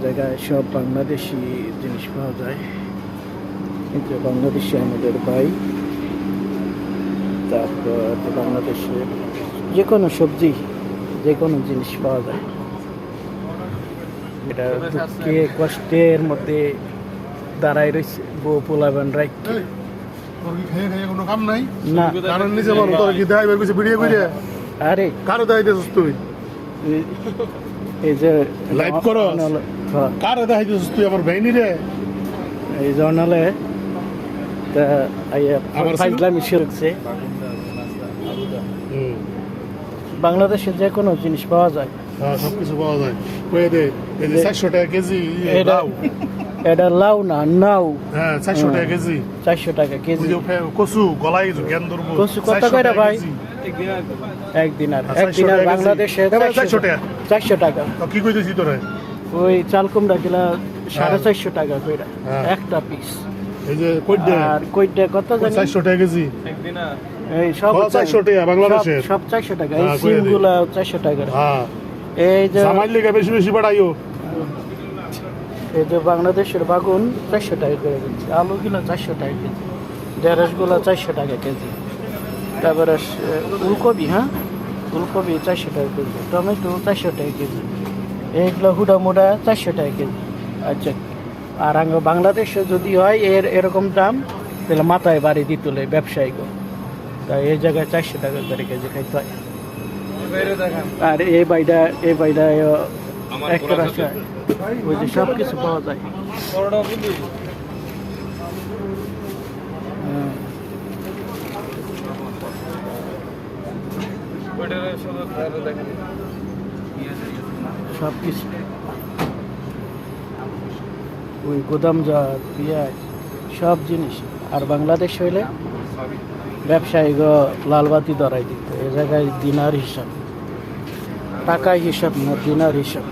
জায়গায় সব বাংলাদেশি জিনিস পাওয়া যায়। এই যে বাংলাদেশি আমাদের ভাই, তারপর বাংলাদেশে যে কোনো সবজি, যে কোনো জিনিস পাওয়া যায়। এটা দুঃখে কষ্টের মধ্যে দাঁড়াই রয়েছে বউ পোলাবেন রাইট কোনো কাম নাই না। কারণ নিজে বলো তোর কি দেয় বের কইছে ভিডিও কইরে আরে কারো দেয় দিছস তুই এই যে লাইভ করো কারো দেয় দিছস তুই আমার বেইনি রে এই জর্নালে তা আইয়া আবার ফাইজলামি শুরুছে। বাংলাদেশে যে কোনো জিনিস পাওয়া যায়, হ্যাঁ সবকিছু পাওয়া যায়। কয়ে দে এই যে 400 টাকা কেজি এটা লাউ, এটা লাউ না নাও, হ্যাঁ 400 টাকা কেজি। 400 টাকা কেজি। কচু গলাই জ্ঞান ধরবো। কচু কত করে ভাই? একদিন আর বাংলাদেশে 400 টাকা। 400 টাকা। তো কি কইতেছি তোরে? ওই চাল কুমড়া কিলা 450 টাকা কইরা হ্যাঁ। একটা পিস। এই যে কইডে আর কইটা কত জানি 400 টাকা কেজি। এই সব 400 টাকা বাংলাদেশের। সব 400 টাকা। এই হ্যাঁ, কইয়া দে। সিমগুলা 400 টাকা। হ্যাঁ এই যে জামাইল লেগে বেশি বেশি বাড়াইও। এই যে বাংলাদেশের বাগুন 400 টাকা করে দিচ্ছে, আলু কিলো 400 টাকা কেজি, ঢেঁড়স গুলো 400 টাকা কেজি, তারপরে ফুলকপি, হ্যাঁ ফুলকপি 400 টাকা কেজি, টমেটো 400 টাকা কেজি, এইগুলো হুডা মুডা 400 টাকা কেজি। আচ্ছা, আর বাংলাদেশে যদি হয় এরকম দাম তাহলে মাথায় বাড়ি দিত ব্যবসায়িক, তাই এই জায়গায় 400 টাকা করে কেজি খাইতে হয়। আর এই বাইটা একটা রাস্তা ওই যে সব কিছু পাওয়া যায়। সব কিছু ওই গোদামজাত পেঁয়াজ সব জিনিস। আর বাংলাদেশ হইলে ব্যবসায়িক লালবাতি ধরাই দিত, এ জায়গায় দিনার হিসাব, টাকায় হিসাব না, দিনার হিসাব।